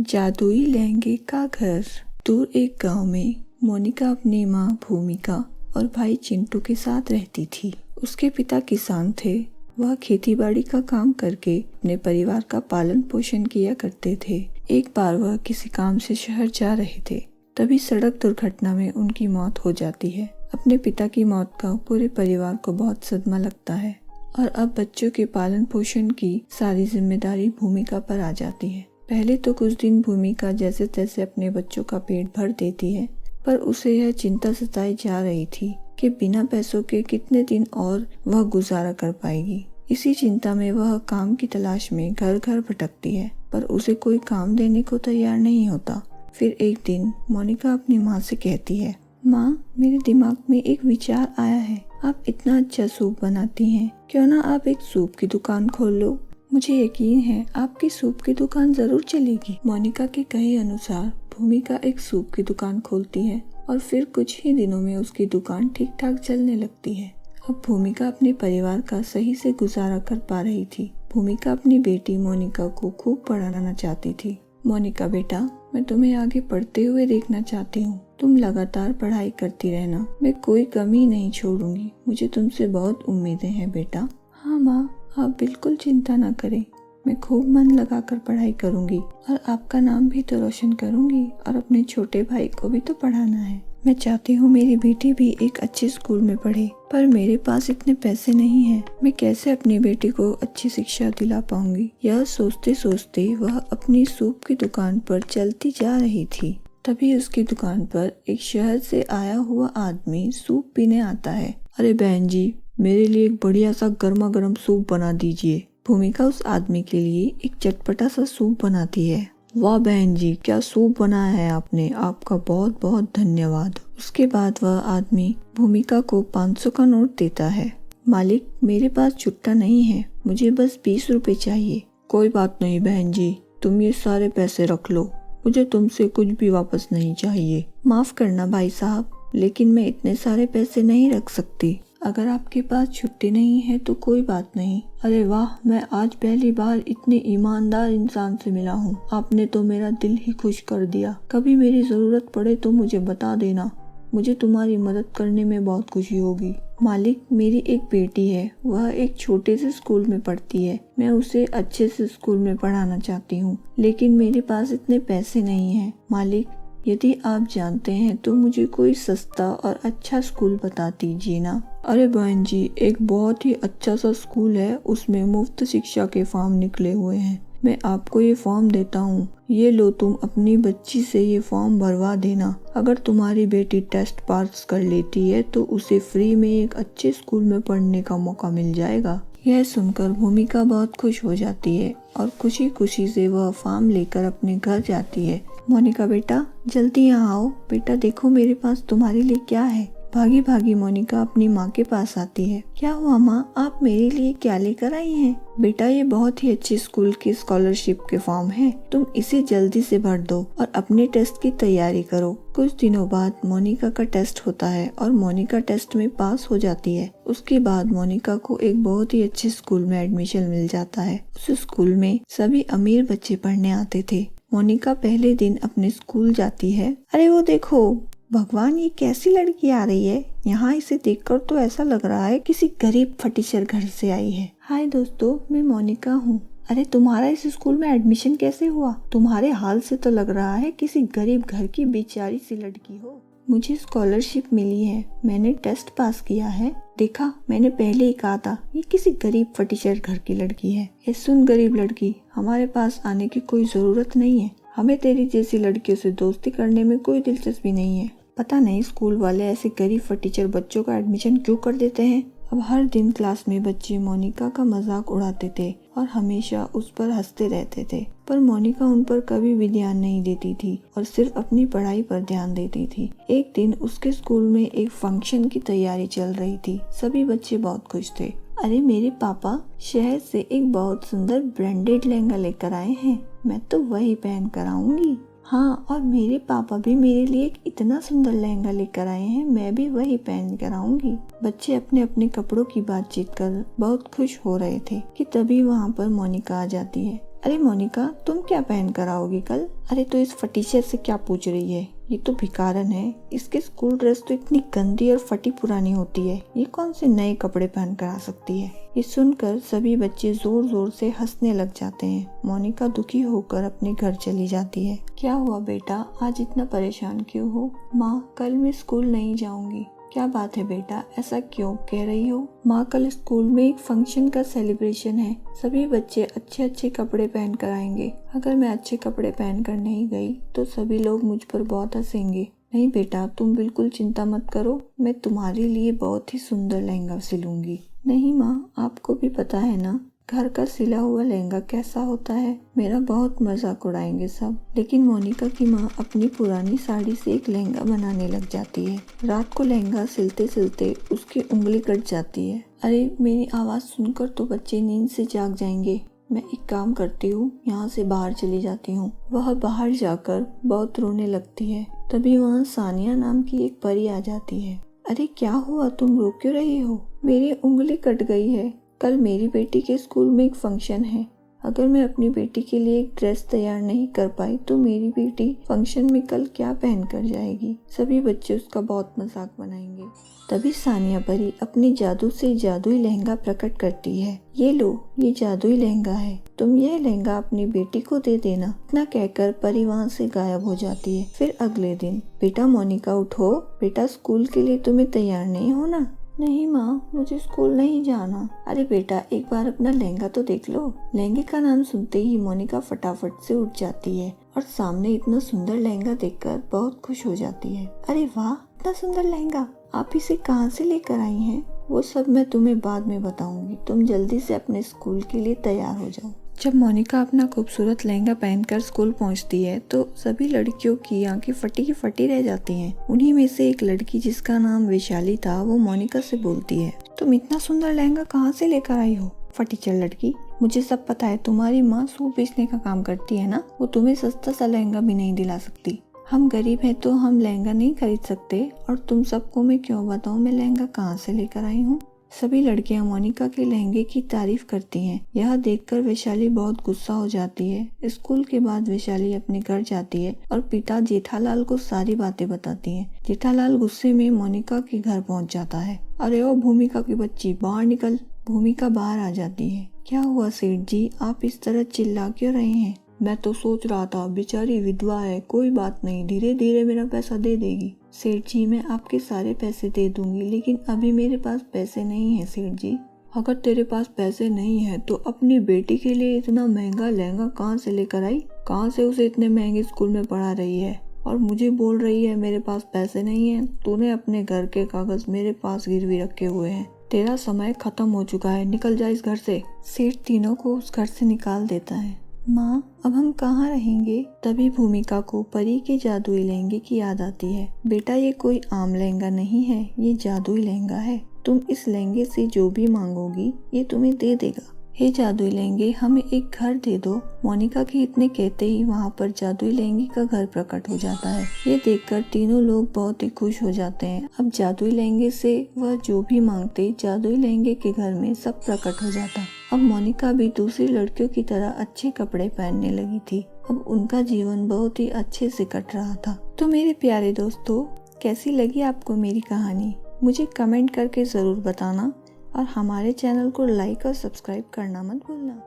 जादुई लहंगे का घर। दूर एक गांव में मोनिका अपनी माँ भूमिका और भाई चिंटू के साथ रहती थी। उसके पिता किसान थे। वह खेतीबाड़ी का काम करके अपने परिवार का पालन पोषण किया करते थे। एक बार वह किसी काम से शहर जा रहे थे, तभी सड़क दुर्घटना में उनकी मौत हो जाती है। अपने पिता की मौत का पूरे परिवार को बहुत सदमा लगता है और अब बच्चों के पालन पोषण की सारी जिम्मेदारी भूमिका पर आ जाती है। पहले तो कुछ दिन भूमिका जैसे तैसे अपने बच्चों का पेट भर देती है, पर उसे यह चिंता सताई जा रही थी कि बिना पैसों के कितने दिन और वह गुजारा कर पाएगी। इसी चिंता में वह काम की तलाश में घर घर भटकती है, पर उसे कोई काम देने को तैयार नहीं होता। फिर एक दिन मोनिका अपनी माँ से कहती है, माँ, मेरे दिमाग में एक विचार आया है। आप इतना अच्छा सूप बनाती हैं, क्यों ना आप एक सूप की दुकान खोल लो। मुझे यकीन है आपकी सूप की दुकान जरूर चलेगी। मोनिका के कहे अनुसार भूमिका एक सूप की दुकान खोलती है और फिर कुछ ही दिनों में उसकी दुकान ठीक ठाक चलने लगती है। अब भूमिका अपने परिवार का सही से गुजारा कर पा रही थी। भूमिका अपनी बेटी मोनिका को खूब पढ़ाना चाहती थी। मोनिका बेटा, मैं तुम्हें आगे पढ़ते हुए देखना चाहती हूँ। तुम लगातार पढ़ाई करती रहना, मैं कोई कमी नहीं छोड़ूंगी। मुझे तुमसे बहुत उम्मीदें हैं बेटा। हाँ माँ, आप बिल्कुल चिंता ना करें। मैं खूब मन लगाकर पढ़ाई करूंगी और आपका नाम भी तो रोशन करूंगी और अपने छोटे भाई को भी तो पढ़ाना है। मैं चाहती हूँ मेरी बेटी भी एक अच्छे स्कूल में पढ़े, पर मेरे पास इतने पैसे नहीं हैं। मैं कैसे अपनी बेटी को अच्छी शिक्षा दिला पाऊंगी? यह सोचते सोचते वह अपनी सूप की दुकान पर चलती जा रही थी। तभी उसकी दुकान पर एक शहर से आया हुआ आदमी सूप पीने आता है। अरे बहन जी, मेरे लिए एक बढ़िया सा गर्मा गर्म सूप बना दीजिए। भूमिका उस आदमी के लिए एक चटपटा सा सूप बनाती है। वाह बहन जी, क्या सूप बनाया है आपने, आपका बहुत बहुत धन्यवाद। उसके बाद वह आदमी भूमिका को 500 का नोट देता है। मालिक, मेरे पास छुट्टा नहीं है, मुझे बस 20 रुपए चाहिए। कोई बात नहीं बहन जी, तुम ये सारे पैसे रख लो, मुझे तुमसे कुछ भी वापस नहीं चाहिए। माफ करना भाई साहब, लेकिन मैं इतने सारे पैसे नहीं रख सकती। अगर आपके पास छुट्टी नहीं है तो कोई बात नहीं। अरे वाह, मैं आज पहली बार इतने ईमानदार इंसान से मिला हूँ। आपने तो मेरा दिल ही खुश कर दिया। कभी मेरी जरूरत पड़े तो मुझे बता देना, मुझे तुम्हारी मदद करने में बहुत खुशी होगी। मालिक, मेरी एक बेटी है, वह एक छोटे से स्कूल में पढ़ती है। मैं उसे अच्छे से स्कूल में पढ़ाना चाहती हूँ, लेकिन मेरे पास इतने पैसे नहीं हैं। मालिक, यदि आप जानते हैं तो मुझे कोई सस्ता और अच्छा स्कूल बता दीजिए ना। अरे बहन जी, एक बहुत ही अच्छा सा स्कूल है, उसमें मुफ्त शिक्षा के फॉर्म निकले हुए हैं। मैं आपको ये फॉर्म देता हूँ, ये लो, तुम अपनी बच्ची से ये फॉर्म भरवा देना। अगर तुम्हारी बेटी टेस्ट पास कर लेती है तो उसे फ्री में एक अच्छे स्कूल में पढ़ने का मौका मिल जाएगा। यह सुनकर भूमिका बहुत खुश हो जाती है और खुशी खुशी से वह फॉर्म लेकर अपने घर जाती है। मोनिका बेटा, जल्दी यहाँ आओ। बेटा देखो, मेरे पास तुम्हारे लिए क्या है। भागी भागी मोनिका अपनी माँ के पास आती है। क्या हुआ माँ, आप मेरे लिए क्या लेकर आई हैं? बेटा, ये बहुत ही अच्छे स्कूल की स्कॉलरशिप के फॉर्म है, तुम इसे जल्दी से भर दो और अपने टेस्ट की तैयारी करो। कुछ दिनों बाद मोनिका का टेस्ट होता है और मोनिका टेस्ट में पास हो जाती है। उसके बाद मोनिका को एक बहुत ही अच्छे स्कूल में एडमिशन मिल जाता है। उस स्कूल में सभी अमीर बच्चे पढ़ने आते थे। मोनिका पहले दिन अपने स्कूल जाती है। अरे वो देखो भगवान, ये कैसी लड़की आ रही है। यहाँ इसे देखकर तो ऐसा लग रहा है किसी गरीब फटीचर घर से आई है। हाय दोस्तों, मैं मोनिका हूँ। अरे तुम्हारा इस स्कूल में एडमिशन कैसे हुआ? तुम्हारे हाल से तो लग रहा है किसी गरीब घर की बेचारी सी लड़की हो। मुझे स्कॉलरशिप मिली है, मैंने टेस्ट पास किया है। देखा, मैंने पहले ही कहा था ये किसी गरीब फटीचर घर की लड़की है। ये सुन गरीब लड़की, हमारे पास आने की कोई जरूरत नहीं है। हमें तेरी जैसी लड़कियों से दोस्ती करने में कोई दिलचस्पी नहीं है। पता नहीं स्कूल वाले ऐसे गरीब फटीचर बच्चों का एडमिशन क्यों कर देते हैं। अब हर दिन क्लास में बच्चे मोनिका का मजाक उड़ाते थे और हमेशा उस पर हंसते रहते थे, पर मोनिका उन पर कभी भी ध्यान नहीं देती थी और सिर्फ अपनी पढ़ाई पर ध्यान देती थी। एक दिन उसके स्कूल में एक फंक्शन की तैयारी चल रही थी। सभी बच्चे बहुत खुश थे। अरे मेरे पापा शहर से एक बहुत सुंदर ब्रांडेड लहंगा लेकर आए हैं, मैं तो वही पहन कर आऊंगी। हाँ, और मेरे पापा भी मेरे लिए एक इतना सुंदर लहंगा लेकर आए हैं, मैं भी वही पहन कर आऊंगी। बच्चे अपने अपने कपड़ों की बातचीत कर बहुत खुश हो रहे थे कि तभी वहाँ पर मोनिका आ जाती है। अरे मोनिका, तुम क्या पहन कर आओगी कल? अरे तो इस फटी शर्ट से क्या पूछ रही है? ये तो भिखारन है। इसके स्कूल ड्रेस तो इतनी गंदी और फटी पुरानी होती है। ये कौन से नए कपड़े पहन कर आ सकती है? ये सुनकर सभी बच्चे जोर जोर से हंसने लग जाते हैं। मोनिका दुखी होकर अपने घर चली जाती है। क्या हुआ बेटा, आज इतना परेशान क्यों हो? माँ, कल मैं स्कूल नहीं जाऊंगी। क्या बात है बेटा, ऐसा क्यों कह रही हो? माँ, कल स्कूल में एक फंक्शन का सेलिब्रेशन है। सभी बच्चे अच्छे अच्छे कपड़े पहन कर आएंगे। अगर मैं अच्छे कपड़े पहन कर नहीं गई तो सभी लोग मुझ पर बहुत हंसेंगे। नहीं बेटा, तुम बिल्कुल चिंता मत करो, मैं तुम्हारे लिए बहुत ही सुंदर लहंगा सिलूंगी। नहीं माँ, आपको भी पता है ना घर का सिला हुआ लहंगा कैसा होता है। मेरा बहुत मजाक उड़ाएंगे सब। लेकिन मोनिका की माँ अपनी पुरानी साड़ी से एक लहंगा बनाने लग जाती है। रात को लहंगा सिलते सिलते उसकी उंगली कट जाती है। अरे, मेरी आवाज सुनकर तो बच्चे नींद से जाग जाएंगे। मैं एक काम करती हूँ, यहाँ से बाहर चली जाती हूँ। वह बाहर जाकर बहुत रोने लगती है। तभी वहाँ सानिया नाम की एक परी आ जाती है। अरे क्या हुआ, तुम रो क्यों रही हो? मेरी उंगली कट गई है। कल मेरी बेटी के स्कूल में एक फंक्शन है। अगर मैं अपनी बेटी के लिए एक ड्रेस तैयार नहीं कर पाई तो मेरी बेटी फंक्शन में कल क्या पहन कर जाएगी? सभी बच्चे उसका बहुत मजाक बनाएंगे। तभी सानिया परी अपनी जादू से जादुई लहंगा प्रकट करती है। ये लो, ये जादुई लहंगा है, तुम यह लहंगा अपनी बेटी को दे देना। इतना कहकर परी वहाँ से गायब हो जाती है। फिर अगले दिन, बेटा मोनिका उठो, बेटा स्कूल के लिए तुम्हें तैयार नहीं होना? नहीं माँ, मुझे स्कूल नहीं जाना। अरे बेटा, एक बार अपना लहंगा तो देख लो। लहंगे का नाम सुनते ही मोनिका फटाफट से उठ जाती है और सामने इतना सुंदर लहंगा देखकर बहुत खुश हो जाती है। अरे वाह, इतना सुंदर लहंगा, आप इसे कहाँ से लेकर आई हैं? वो सब मैं तुम्हें बाद में बताऊंगी। तुम जल्दी से अपने स्कूल के लिए तैयार हो जाओ। जब मोनिका अपना खूबसूरत लहंगा पहनकर स्कूल पहुंचती है तो सभी लड़कियों की आंखें फटी की फटी रह जाती हैं। उन्हीं में से एक लड़की जिसका नाम वैशाली था, वो मोनिका से बोलती है, तुम इतना सुंदर लहंगा कहाँ से लेकर आई हो? फटीचर लड़की, मुझे सब पता है। तुम्हारी माँ सूट बेचने का काम करती है ना, वो तुम्हें सस्ता सा लहंगा भी नहीं दिला सकती। हम गरीब हैं तो हम लहंगा नहीं खरीद सकते। और तुम सबको मैं क्यों बताऊँ मैं लहंगा कहाँ से लेकर आई हूँ? सभी लड़कियां मोनिका के लहंगे की तारीफ करती हैं। यह देखकर वैशाली बहुत गुस्सा हो जाती है। स्कूल के बाद वैशाली अपने घर जाती है और पिता जेठालाल को सारी बातें बताती है। जेठालाल गुस्से में मोनिका के घर पहुंच जाता है। अरे ओ भूमिका की बच्ची, बाहर निकल। भूमिका बाहर आ जाती है। क्या हुआ सेठ जी, आप इस तरह चिल्ला क्यों रहे हैं? मैं तो सोच रहा था, बेचारी विधवा है, कोई बात नहीं, धीरे धीरे मेरा पैसा दे देगी। सेठ जी, मैं आपके सारे पैसे दे दूंगी, लेकिन अभी मेरे पास पैसे नहीं है सेठ जी। अगर तेरे पास पैसे नहीं है तो अपनी बेटी के लिए इतना महंगा लहंगा कहाँ से लेकर आई? कहाँ से उसे इतने महंगे स्कूल में पढ़ा रही है और मुझे बोल रही है मेरे पास पैसे नहीं है? तूने अपने घर के कागज मेरे पास गिरवी रखे हुए हैं। तेरा समय खत्म हो चुका है, निकल जा इस घर से। सेठ तीनों को उस घर से निकाल देता है। माँ, अब हम कहाँ रहेंगे? तभी भूमिका को परी के जादुई लहंगे की याद आती है। बेटा, ये कोई आम लहंगा नहीं है, ये जादुई लहंगा है। तुम इस लहंगे से जो भी मांगोगी ये तुम्हें दे देगा। हे जादुई लहंगे, हमें एक घर दे दो। मोनिका के इतने कहते ही वहाँ पर जादुई लहंगे का घर प्रकट हो जाता है। ये देखकर तीनों लोग बहुत ही खुश हो जाते हैं। अब जादुई लहंगे से वह जो भी मांगते, जादुई लहंगे के घर में सब प्रकट हो जाता। अब मोनिका भी दूसरी लड़कियों की तरह अच्छे कपड़े पहनने लगी थी। अब उनका जीवन बहुत ही अच्छे से कट रहा था। तो मेरे प्यारे दोस्तों, कैसी लगी आपको मेरी कहानी? मुझे कमेंट करके जरूर बताना और हमारे चैनल को लाइक और सब्सक्राइब करना मत भूलना।